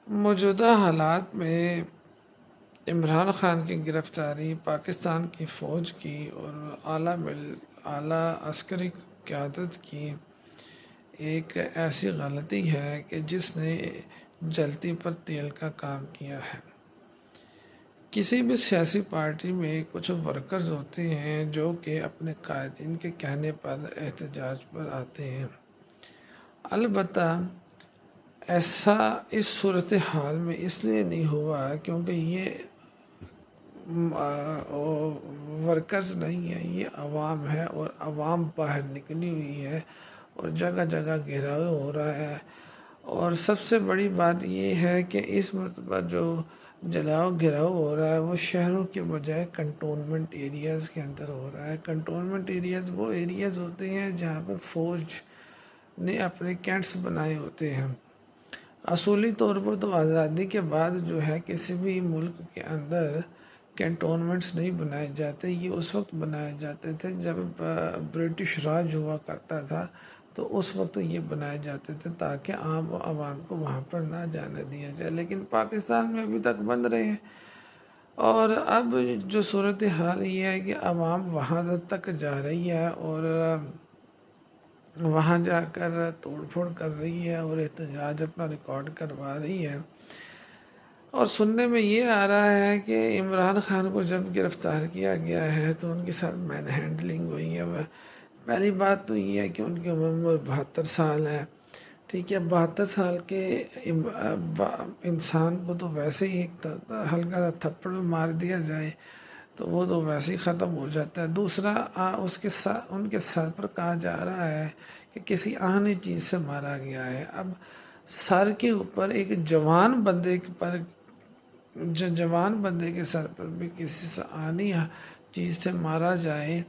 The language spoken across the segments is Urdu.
موجودہ حالات میں عمران خان کی گرفتاری پاکستان کی فوج کی اور اعلیٰ عسکری قیادت کی ایک ایسی غلطی ہے کہ جس نے جلتی پر تیل کا کام کیا ہے۔ کسی بھی سیاسی پارٹی میں کچھ ورکرز ہوتے ہیں جو کہ اپنے قائدین کے کہنے پر احتجاج پر آتے ہیں۔ البتہ ایسا اس صورتحال میں اس لیے نہیں ہوا کیونکہ یہ ورکرز نہیں ہیں، یہ عوام ہے اور عوام باہر نکلی ہوئی ہے اور جگہ جگہ گھیراؤ ہو رہا ہے۔ اور سب سے بڑی بات یہ ہے کہ اس مرتبہ جو جلاؤ گھیراؤ ہو رہا ہے وہ شہروں کے بجائے کنٹونمنٹ ایریاز کے اندر ہو رہا ہے۔ کنٹونمنٹ ایریاز وہ ایریاز ہوتے ہیں جہاں پر فوج نے اپنے کینٹس بنائے ہوتے ہیں۔ اصولی طور پر تو آزادی کے بعد جو ہے کسی بھی ملک کے اندر کینٹونمنٹس نہیں بنائے جاتے، یہ اس وقت بنائے جاتے تھے جب برٹش راج ہوا کرتا تھا، تو اس وقت یہ بنائے جاتے تھے تاکہ عام عوام کو وہاں پر نہ جانے دیا جائے، لیکن پاکستان میں ابھی تک بند رہے ہیں۔ اور اب جو صورتحال یہ ہے کہ عوام وہاں تک جا رہی ہے اور وہاں جا کر توڑ پھوڑ کر رہی ہے اور احتجاج اپنا ریکارڈ کروا رہی ہے۔ اور سننے میں یہ آ رہا ہے کہ عمران خان کو جب گرفتار کیا گیا ہے تو ان کے ساتھ مین ہینڈلنگ ہوئی ہے۔ پہلی بات تو یہ ہے کہ ان کی عمر 72 سال ہے، ٹھیک ہے۔ 72 سال کے انسان کو تو ویسے ہی ایک ہلکا سا تھپڑ مار دیا جائے تو وہ تو ویسے ہی ختم ہو جاتا ہے۔ دوسرا ان کے سر پر کہا جا رہا ہے کہ کسی آہنی چیز سے مارا گیا ہے۔ اب سر کے اوپر ایک جوان بندے کے سر پر بھی کسی سے آہنی چیز سے مارا جائے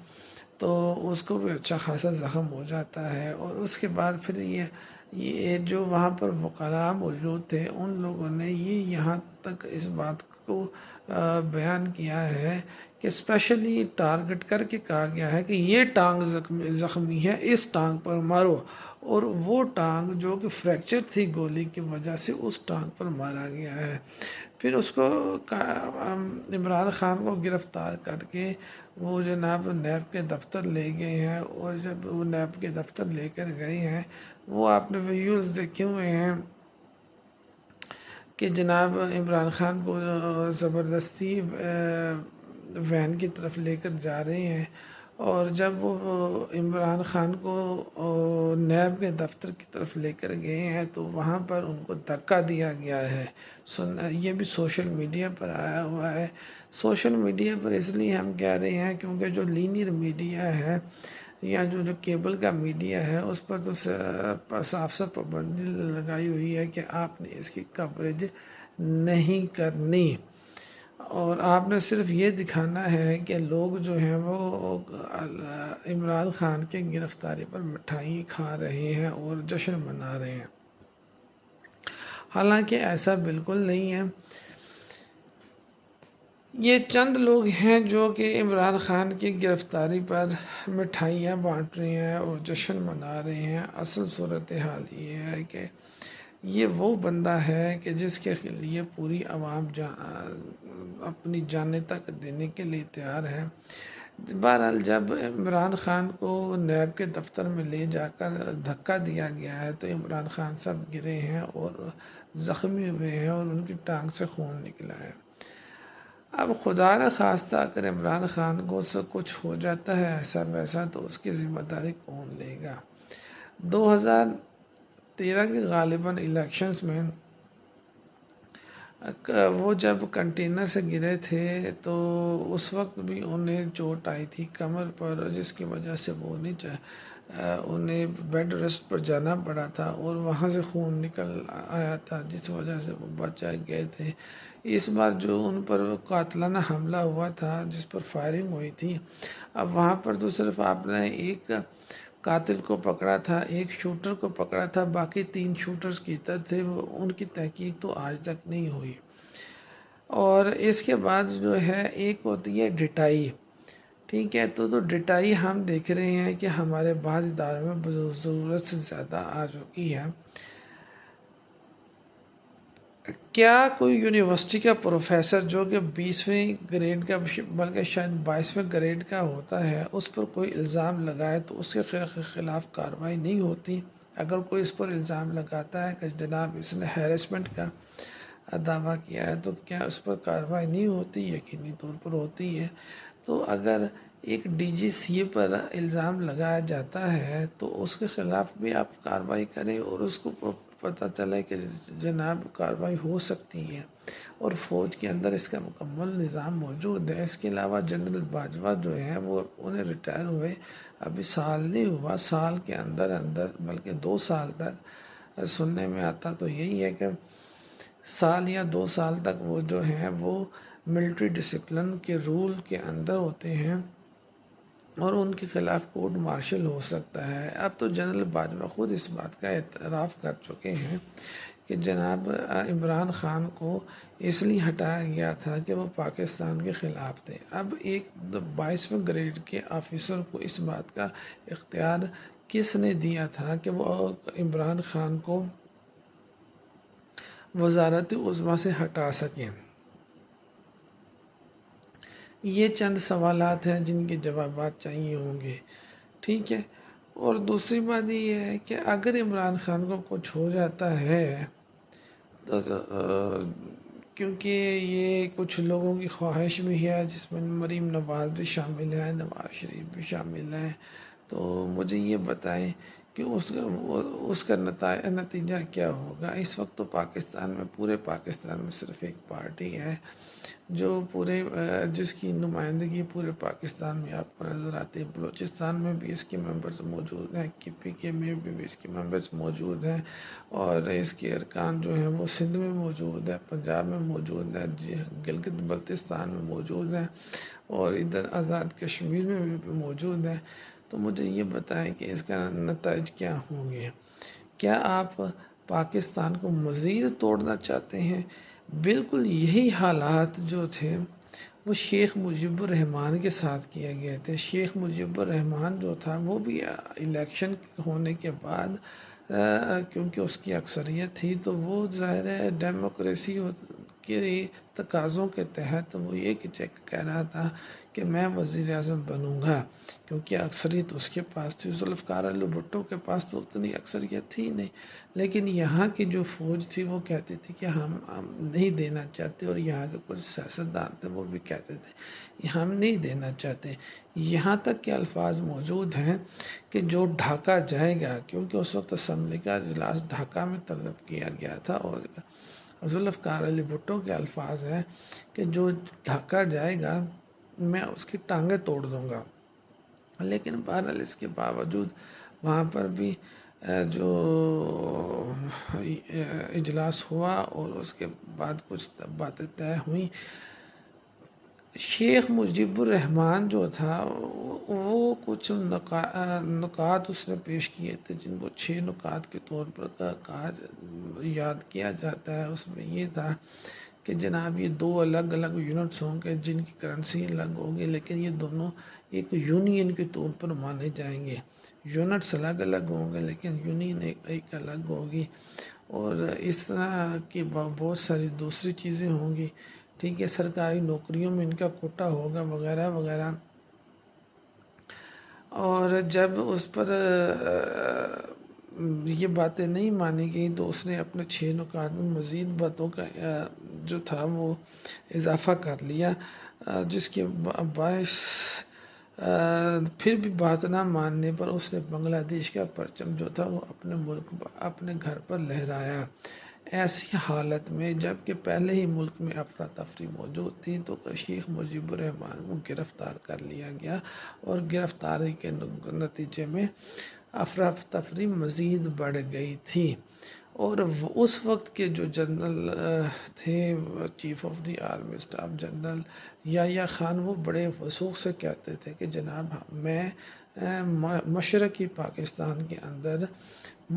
تو اس کو بھی اچھا خاصا زخم ہو جاتا ہے۔ اور اس کے بعد پھر یہ جو وہاں پر وکلاء موجود تھے ان لوگوں نے یہاں تک اس بات کو بیان کیا ہے کہ اسپیشلی ٹارگٹ کر کے کہا گیا ہے کہ یہ ٹانگ زخمی ہے، اس ٹانگ پر مارو، اور وہ ٹانگ جو کہ فریکچر تھی گولی کی وجہ سے اس ٹانگ پر مارا گیا ہے۔ پھر اس کو عمران خان کو گرفتار کر کے وہ جناب نیب کے دفتر لے گئے ہیں، اور جب وہ نیب کے دفتر لے کر گئے ہیں وہ آپ نے ویڈیوز دیکھے ہوئے ہیں کہ جناب عمران خان کو زبردستی وین کی طرف لے کر جا رہے ہیں، اور جب وہ عمران خان کو نیب کے دفتر کی طرف لے کر گئے ہیں تو وہاں پر ان کو دھکا دیا گیا ہے۔ یہ بھی سوشل میڈیا پر آیا ہوا ہے۔ سوشل میڈیا پر اس لیے ہم کہہ رہے ہیں کیونکہ جو لینئر میڈیا ہے یا جو کیبل کا میڈیا ہے اس پر تو صاف صاف پابندی لگائی ہوئی ہے کہ آپ نے اس کی کوریج نہیں کرنی، اور آپ نے صرف یہ دکھانا ہے کہ لوگ جو ہیں وہ عمران خان کے گرفتاری پر مٹھائی کھا رہے ہیں اور جشن منا رہے ہیں، حالانکہ ایسا بالکل نہیں ہے۔ یہ چند لوگ ہیں جو کہ عمران خان کی گرفتاری پر مٹھائیاں بانٹ رہے ہیں اور جشن منا رہے ہیں۔ اصل صورتحال یہ ہے کہ یہ وہ بندہ ہے کہ جس کے لیے پوری عوام اپنی جانیں تک دینے کے لیے تیار ہے۔ بہرحال جب عمران خان کو نیب کے دفتر میں لے جا کر دھکا دیا گیا ہے تو عمران خان سب گرے ہیں اور زخمی ہوئے ہیں اور ان کی ٹانگ سے خون نکلا ہے۔ اب خدا نہ خواستہ اگر عمران خان کو سے کچھ ہو جاتا ہے ایسا ویسا تو اس کی ذمہ داری کون لے گا؟ 2013 کے غالباً الیکشنز میں وہ جب کنٹینر سے گرے تھے تو اس وقت بھی انہیں چوٹ آئی تھی کمر پر، جس کی وجہ سے وہ انہیں بیڈ ریسٹ پر جانا پڑا تھا اور وہاں سے خون نکل آیا تھا جس وجہ سے وہ بچ گئے تھے۔ اس بار جو ان پر قاتلانہ حملہ ہوا تھا جس پر فائرنگ ہوئی تھی، اب وہاں پر تو صرف آپ نے ایک قاتل کو پکڑا تھا، ایک شوٹر کو پکڑا تھا، باقی 3 شوٹرز کی تھے، ان کی تحقیق تو آج تک نہیں ہوئی۔ اور اس کے بعد جو ہے ایک ہوتی ہے ڈٹائی، ٹھیک ہے، تو ڈٹائی ہم دیکھ رہے ہیں کہ ہمارے بعض اداروں میں ضرورت سے زیادہ آ چکی ہے۔ کیا کوئی یونیورسٹی کا پروفیسر جو کہ 20ویں گریڈ کا بلکہ شاید 22ویں گریڈ کا ہوتا ہے اس پر کوئی الزام لگائے تو اس کے خلاف کارروائی نہیں ہوتی؟ اگر کوئی اس پر الزام لگاتا ہے کہ جناب اس نے ہیرسمنٹ کا دعویٰ کیا ہے تو کیا اس پر کارروائی نہیں ہوتی؟ یقینی طور پر ہوتی ہے۔ تو اگر ایک ڈی جی سی اے پر الزام لگایا جاتا ہے تو اس کے خلاف بھی آپ کارروائی کریں اور اس کو پتہ چلے کہ جناب کارروائی ہو سکتی ہے، اور فوج کے اندر اس کا مکمل نظام موجود ہے۔ اس کے علاوہ جنرل باجوہ جو ہیں وہ انہیں ریٹائر ہوئے ابھی سال نہیں ہوا، سال کے اندر اندر بلکہ 2 سال تک سننے میں آتا تو یہی ہے کہ سال یا 2 سال تک وہ جو ہیں وہ ملٹری ڈسپلن کے رول کے اندر ہوتے ہیں اور ان کے خلاف کورٹ مارشل ہو سکتا ہے۔ اب تو جنرل باجوہ خود اس بات کا اعتراف کر چکے ہیں کہ جناب عمران خان کو اس لیے ہٹایا گیا تھا کہ وہ پاکستان کے خلاف تھے۔ اب ایک 22ویں گریڈ کے آفیسر کو اس بات کا اختیار کس نے دیا تھا کہ وہ عمران خان کو وزارت عظمیٰ سے ہٹا سکیں؟ یہ چند سوالات ہیں جن کے جوابات چاہیے ہوں گے، ٹھیک ہے۔ اور دوسری بات یہ ہے کہ اگر عمران خان کو کچھ ہو جاتا ہے تو کیونکہ یہ کچھ لوگوں کی خواہش بھی ہے جس میں مریم نواز بھی شامل ہے، نواز شریف بھی شامل ہیں، تو مجھے یہ بتائیں کہ اس کا نتیجہ کیا ہوگا؟ اس وقت تو پاکستان میں، پورے پاکستان میں صرف ایک پارٹی ہے جو جس کی نمائندگی پورے پاکستان میں آپ کو نظر آتی ہے۔ بلوچستان میں بھی اس کے ممبرز موجود ہیں، کے پی کے میں بھی اس کے ممبرز موجود ہیں، اور اس کے ارکان جو ہیں وہ سندھ میں موجود ہے، پنجاب میں موجود ہے، گلگت بلتستان میں موجود ہیں، اور ادھر آزاد کشمیر میں بھی موجود ہیں۔ تو مجھے یہ بتائیں کہ اس کا نتائج کیا ہوں گے؟ کیا آپ پاکستان کو مزید توڑنا چاہتے ہیں؟ بالکل یہی حالات جو تھے وہ شیخ مجیب الرحمن کے ساتھ کیے گئے تھے۔ شیخ مجیب الرحمن جو تھا وہ بھی الیکشن ہونے کے بعد کیونکہ اس کی اکثریت تھی تو وہ ظاہر ہے ڈیموکریسی کے تقاضوں کے تحت وہ یہ کہہ رہا تھا کہ میں وزیر اعظم بنوں گا، کیونکہ اکثریت اس کے پاس تھی۔ ذوالفقار علی بھٹو کے پاس تو اتنی اکثریت تھی نہیں، لیکن یہاں کی جو فوج تھی وہ کہتی تھی کہ ہم نہیں دینا چاہتے، اور یہاں کے کچھ سیاستدان تھے وہ بھی کہتے تھے ہم نہیں دینا چاہتے۔ یہاں تک کہ الفاظ موجود ہیں کہ جو ڈھاکہ جائے گا، کیونکہ اس وقت اسمبلی کا اجلاس ڈھاکہ میں طلب کیا گیا تھا، اور ذوالفقار علی بھٹو کے الفاظ ہیں کہ جو ڈھاکہ جائے گا میں اس کی ٹانگیں توڑ دوں گا۔ لیکن بہرحال اس کے باوجود وہاں پر بھی جو اجلاس ہوا اور اس کے بعد کچھ باتیں طے ہوئیں۔ شیخ مجیب الرحمن جو تھا وہ کچھ نکات اس نے پیش کیے تھے، جن کو 6 نکات کے طور پر یاد کیا جاتا ہے۔ اس میں یہ تھا کہ جناب یہ 2 الگ الگ یونٹس ہوں گے جن کی کرنسی الگ ہوگی، لیکن یہ دونوں ایک یونین کے طور پر مانے جائیں گے۔ یونٹس الگ الگ ہوں گے لیکن یونین ایک الگ ہوگی، اور اس طرح کی بہت ساری دوسری چیزیں ہوں گی، ٹھیک ہے۔ سرکاری نوکریوں میں ان کا کوٹا ہوگا وغیرہ وغیرہ۔ اور جب اس پر یہ باتیں نہیں مانی گئیں تو اس نے اپنے 6 نکات میں مزید باتوں کا جو تھا وہ اضافہ کر لیا، جس کے باعث پھر بھی بات نہ ماننے پر اس نے بنگلہ دیش کا پرچم جو تھا وہ اپنے ملک اپنے گھر پر لہرایا۔ ایسی حالت میں جب کہ پہلے ہی ملک میں افراتفری موجود تھی تو شیخ مجیب الرحمن کو گرفتار کر لیا گیا، اور گرفتاری کے نتیجے میں افراتفری مزید بڑھ گئی تھی، اور اس وقت کے جو جنرل تھے chief of the army staff general Yahya Khan, وہ بڑے وثوق سے کہتے تھے کہ جناب میں مشرقی پاکستان کے اندر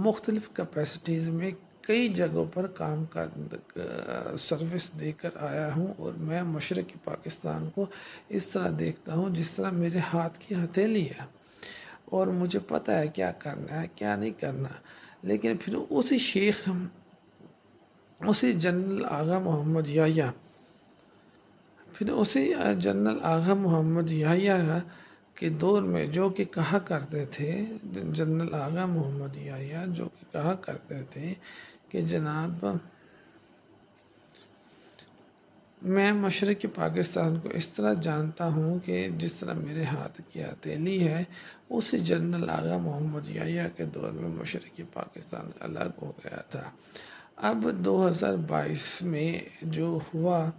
مختلف کیپیسٹیز میں کئی جگہوں پر کام کا سروس دے کر آیا ہوں، اور میں مشرقی پاکستان کو اس طرح دیکھتا ہوں جس طرح میرے ہاتھ کی ہتھیلی ہے، اور مجھے پتہ ہے کیا کرنا ہے کیا نہیں کرنا۔ لیکن پھر اسی شیخ اسی جنرل آغا محمد یحییٰ پھر اسی جنرل آغا محمد یحییٰ کے دور میں جو کہ کہا کرتے تھے، جنرل آغا محمد یحییٰ جو کہ کہا کرتے تھے کہ جناب میں مشرقی پاکستان کو اس طرح جانتا ہوں کہ جس طرح میرے ہاتھ کی ہتھیلی ہے، اسی جنرل آغا محمد یحییٰ کے دور میں مشرقی پاکستان الگ ہو گیا تھا۔ اب 2022 میں جو ہوا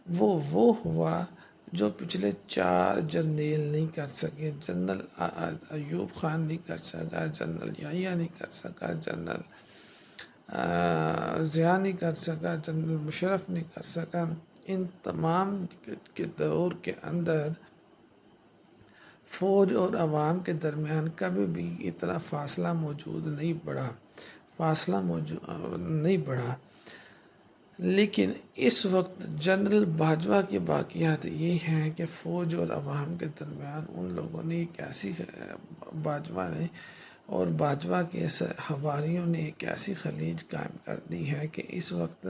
وہ ہوا جو پچھلے 4 جرنیل نہیں کر سکے۔ جنرل ایوب خان نہیں کر سکا، جنرل یحییٰ نہیں کر سکا، جنرل ضیاء نہیں کر سکا، جنرل مشرف نہیں کر سکا۔ ان تمام کے دور کے اندر فوج اور عوام کے درمیان کبھی بھی اتنا فاصلہ موجود نہیں بڑھا، لیکن اس وقت جنرل باجوہ کے باقیات یہ ہیں کہ فوج اور عوام کے درمیان ان لوگوں نے ایک ایسی باجوہ نے اور باجوہ کے حواریوں نے ایک ایسی خلیج قائم کر دی ہے کہ اس وقت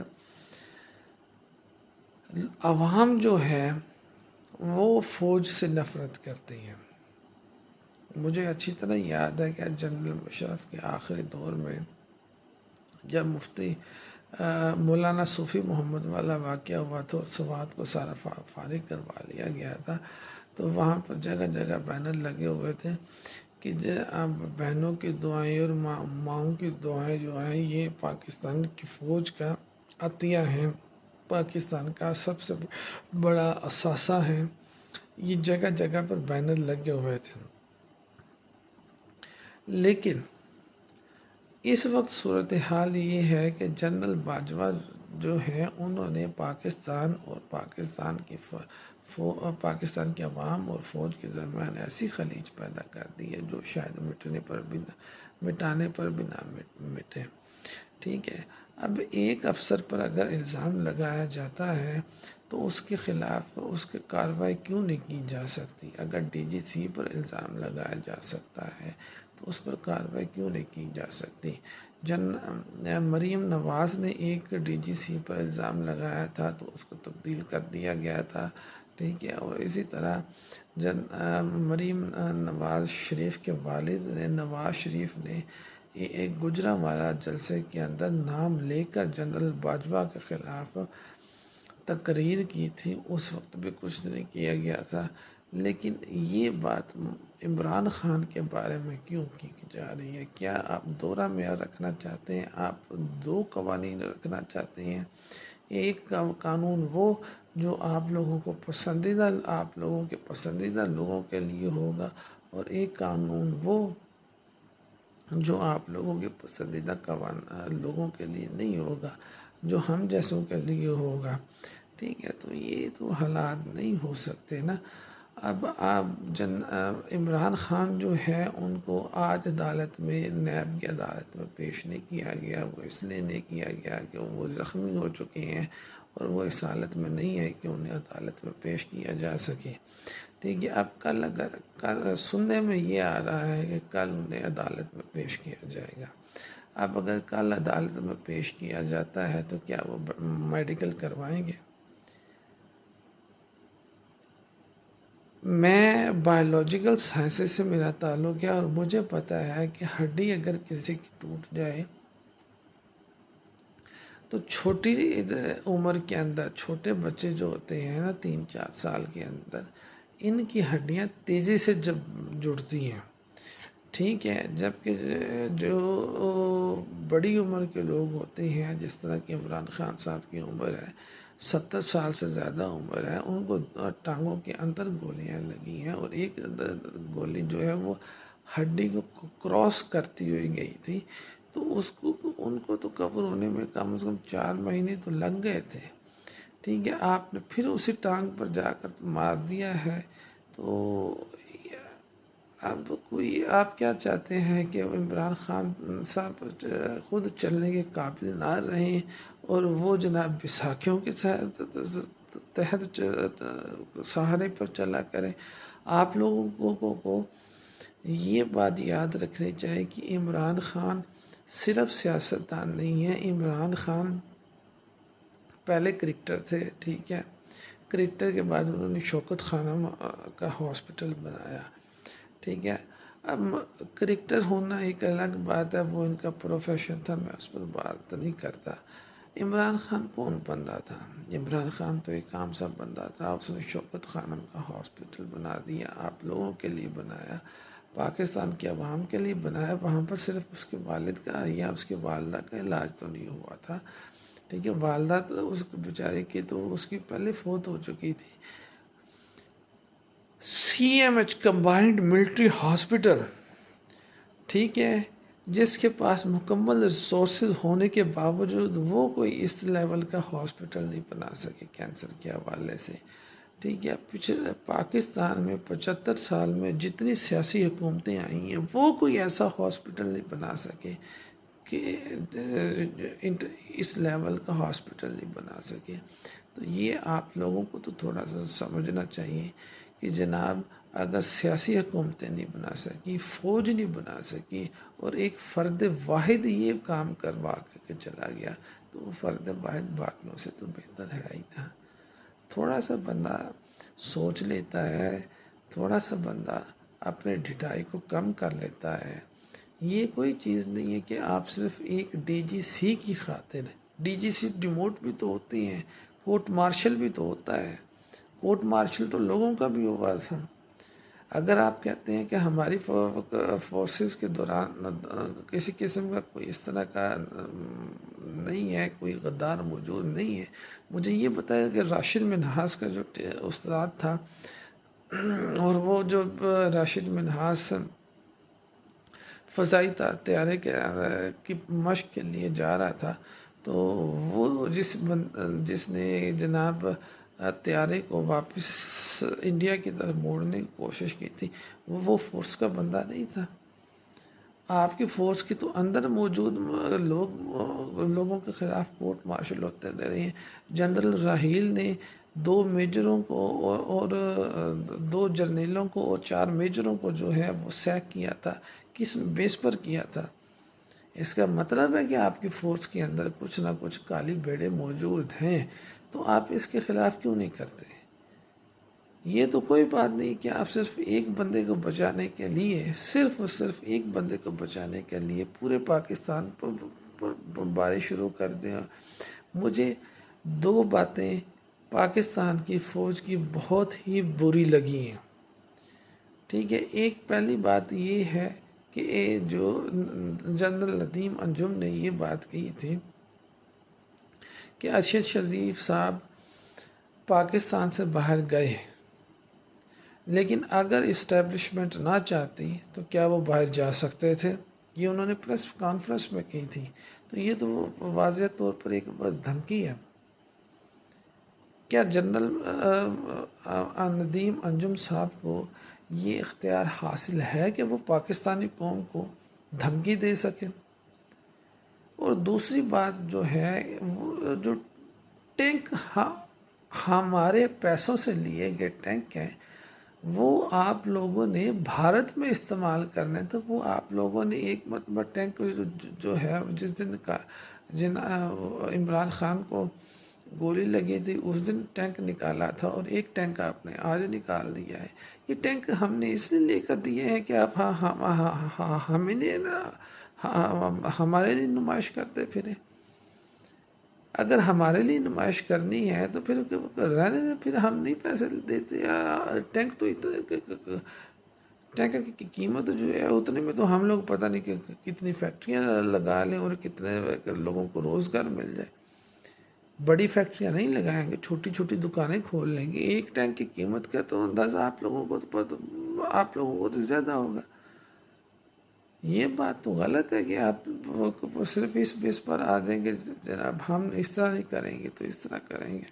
عوام جو ہے وہ فوج سے نفرت کرتی ہے۔ مجھے اچھی طرح یاد ہے کہ جنرل مشرف کے آخری دور میں جب مفتی مولانا صوفی محمد والا واقعہ ہوا تو سوات کو سارا فارغ کروا لیا گیا تھا، تو وہاں پر جگہ جگہ بینر لگے ہوئے تھے کہ بہنوں کی دعائیں اور ماؤں کی دعائیں جو ہیں یہ پاکستان کی فوج کا عطیہ ہیں، پاکستان کا سب سے بڑا اثاثہ ہے۔ یہ جگہ جگہ پر بینر لگے ہوئے تھے، لیکن اس وقت صورتحال یہ ہے کہ جنرل باجوہ جو ہے انہوں نے پاکستان اور پاکستان کے عوام اور فوج کے درمیان ایسی خلیج پیدا کر دی ہے جو شاید مٹانے پر بھی نہ مٹے۔ ٹھیک ہے، اب ایک افسر پر اگر الزام لگایا جاتا ہے تو اس کے خلاف اس کی کارروائی کیوں نہیں کی جا سکتی؟ اگر ڈی جی سی پر الزام لگایا جا سکتا ہے تو اس پر کارروائی کیوں نہیں کی جا سکتی؟ مریم نواز نے ایک ڈی جی سی پر الزام لگایا تھا تو اس کو تبدیل کر دیا گیا تھا، ٹھیک ہے، اور اسی طرح مریم نواز شریف کے والد نے نواز شریف نے ایک گجرانوالہ جلسے کے اندر نام لے کر جنرل باجوہ کے خلاف تقریر کی تھی، اس وقت بھی کچھ نہیں کیا گیا تھا۔ لیکن یہ بات عمران خان کے بارے میں کیوں کی جا رہی ہے؟ کیا آپ دورہ معیار رکھنا چاہتے ہیں؟ آپ 2 قوانین رکھنا چاہتے ہیں؟ ایک قانون وہ جو آپ لوگوں کے پسندیدہ لوگوں کے لیے ہوگا، اور ایک قانون وہ جو آپ لوگوں کے پسندیدہ لوگوں کے لیے نہیں ہوگا، جو ہم جیسوں کے لیے ہوگا۔ ٹھیک ہے، تو یہ تو حالات نہیں ہو سکتے نا۔ اب عمران خان جو ہے ان کو آج عدالت میں نیب کی عدالت میں پیش نہیں کیا گیا، وہ اس لیے نہیں کیا گیا کہ وہ زخمی ہو چکے ہیں اور وہ اس حالت میں نہیں ہے کہ انہیں عدالت میں پیش کیا جا سکے۔ ٹھیک ہے، اب کل سننے میں یہ آ رہا ہے کہ کل انہیں عدالت میں پیش کیا جائے گا۔ اب اگر کل عدالت میں پیش کیا جاتا ہے تو کیا وہ میڈیکل کروائیں گے؟ میں بایولوجیکل سائنسز سے میرا تعلق ہے اور مجھے پتہ ہے کہ ہڈی اگر کسی کی ٹوٹ جائے تو چھوٹی عمر کے اندر چھوٹے بچے جو ہوتے ہیں نا 3-4 سال کے اندر، ان کی ہڈیاں تیزی سے جب جڑتی ہیں، ٹھیک ہے، جبکہ جو بڑی عمر کے لوگ ہوتے ہیں جس طرح کہ عمران خان صاحب کی عمر ہے 70 سال سے زیادہ عمر ہے، ان کو ٹانگوں کے اندر گولیاں لگی ہیں اور ایک گولی جو ہے وہ ہڈی کو کراس کرتی ہوئی گئی تھی، تو ان کو تو کور ہونے میں کم از کم 4 مہینے تو لگ گئے تھے۔ ٹھیک ہے، آپ نے پھر اسی ٹانگ پر جا کر مار دیا ہے، تو اب آپ کیا چاہتے ہیں کہ عمران خان صاحب خود چلنے کے قابل نہ رہیں اور وہ جناب بیساکھیوں کے تحت سہارے پر چلا کریں؟ آپ لوگوں کو یہ بات یاد رکھنی چاہیے کہ عمران خان صرف سیاستدان نہیں ہے، عمران خان پہلے کرکٹر تھے، ٹھیک ہے، کرکٹر کے بعد انہوں نے شوکت خانم کا ہاسپٹل بنایا، ٹھیک ہے۔ اب کرکٹر ہونا ایک الگ بات ہے، وہ ان کا پروفیشن تھا، میں اس پر بات نہیں کرتا۔ عمران خان کون بندہ تھا؟ عمران خان تو ایک عام سا بندہ تھا، اس نے شوکت خانم کا ہاسپٹل بنا دیا، آپ لوگوں کے لیے بنایا، پاکستان کے عوام کے لیے بنایا۔ وہاں پر صرف اس کے والد کا یا اس کے والدہ کا علاج تو نہیں ہوا تھا، ٹھیک ہے، والدہ تو اس بیچارے کی تو اس کی پہلے فوت ہو چکی تھی۔ C M H combined military hospital, ٹھیک ہے، جس کے پاس مکمل ریسورسز ہونے کے باوجود وہ کوئی اس لیول کا ہاسپٹل نہیں بنا سکے کینسر کے حوالے سے، ٹھیک ہے۔ پچھلے پاکستان میں 75 سال میں جتنی سیاسی حکومتیں آئی ہیں وہ کوئی ایسا ہاسپٹل نہیں بنا سکے کہ اس لیول کا ہاسپٹل نہیں بنا سکے۔ تو یہ آپ لوگوں کو تو تھوڑا سا سمجھنا چاہیے کہ جناب اگر سیاسی حکومتیں نہیں بنا سکی، فوج نہیں بنا سکی، اور ایک فرد واحد یہ کام کروا کے چلا گیا، تو وہ فرد واحد باقیوں سے تو بہتر ہے ہی نا۔ تھوڑا سا بندہ سوچ لیتا ہے، تھوڑا سا بندہ اپنے ڈھٹائی کو کم کر لیتا ہے۔ یہ کوئی چیز نہیں ہے کہ آپ صرف ایک ڈی جی سی کی خاطر، ڈی جی سی ڈیموٹ بھی تو ہوتی ہیں، کورٹ مارشل بھی تو ہوتا ہے، کورٹ مارشل تو لوگوں کا بھی ہوا تھا۔ اگر آپ کہتے ہیں کہ ہماری فورسز کے دوران کسی قسم کا کوئی اس طرح کا نہیں ہے، کوئی غدار موجود نہیں ہے، مجھے یہ بتایا کہ راشد منہاس کا جو استاد تھا، اور وہ جو راشد منہاس فضائی طیارے کی مشق کے لیے جا رہا تھا، تو وہ جس نے جناب طیارے کو واپس انڈیا کی طرف موڑنے کی کوشش کی تھی، وہ فورس کا بندہ نہیں تھا۔ آپ کی فورس کے تو اندر موجود لوگوں کے خلاف کورٹ مارشل ہوتے رہے ہیں۔ جنرل راحیل نے 2 میجروں کو اور 2 جرنیلوں کو اور 4 میجروں کو جو ہے وہ سیک کیا تھا۔ کس بیس پر کیا تھا؟ اس کا مطلب ہے کہ آپ کی فورس کے اندر کچھ نہ کچھ کالی بھیڑیں موجود ہیں، تو آپ اس کے خلاف کیوں نہیں کرتے؟ یہ تو کوئی بات نہیں کہ آپ صرف ایک بندے کو بچانے کے لیے، صرف اور صرف ایک بندے کو بچانے کے لیے پورے پاکستان پر بمباری شروع کر دیں۔ مجھے 2 باتیں پاکستان کی فوج کی بہت ہی بری لگی ہیں، ٹھیک ہے۔ ایک پہلی بات یہ ہے کہ جو جنرل ندیم انجم نے یہ بات کہی تھی کہ ارشد شریف صاحب پاکستان سے باہر گئے، لیکن اگر اسٹیبلشمنٹ نہ چاہتی تو کیا وہ باہر جا سکتے تھے؟ یہ انہوں نے پریس کانفرنس میں کی تھی۔ تو یہ تو واضح طور پر ایک دھمکی ہے۔ کیا جنرل ندیم انجم صاحب کو یہ اختیار حاصل ہے کہ وہ پاکستانی قوم کو دھمکی دے سکیں؟ اور دوسری بات جو ہے، وہ جو ٹینک ہمارے پیسوں سے لیے گئے ٹینک ہیں، وہ آپ لوگوں نے بھارت میں استعمال کرنے، تو وہ آپ لوگوں نے ایک مرتبہ ٹینک جو ہے جس دن کا عمران خان کو گولی لگی تھی اس دن ٹینک نکالا تھا، اور ایک ٹینک آپ نے آج نکال دیا ہے۔ یہ ٹینک ہم نے اس لیے لے کر دیے ہیں کہ آپ ہمارے لیے نمائش کرتے پھریں۔ اگر ہمارے لیے نمائش کرنی ہے تو پھر رہنے دیں، پھر ہم نہیں پیسے دیتے۔ ٹینک تو ٹینک کی قیمت جو ہے اتنے میں تو ہم لوگ پتہ نہیں کہ کتنی فیکٹریاں لگا لیں اور کتنے لوگوں کو روزگار مل جائے۔ بڑی فیکٹریاں نہیں لگائیں گے، چھوٹی چھوٹی دکانیں کھول لیں گے۔ ایک ٹینک کی قیمت کا تو اندازہ آپ لوگوں کو تو زیادہ ہوگا۔ یہ بات تو غلط ہے کہ آپ صرف اس بیس پر آ جائیں گے جناب ہم اس طرح نہیں کریں گے تو اس طرح کریں گے۔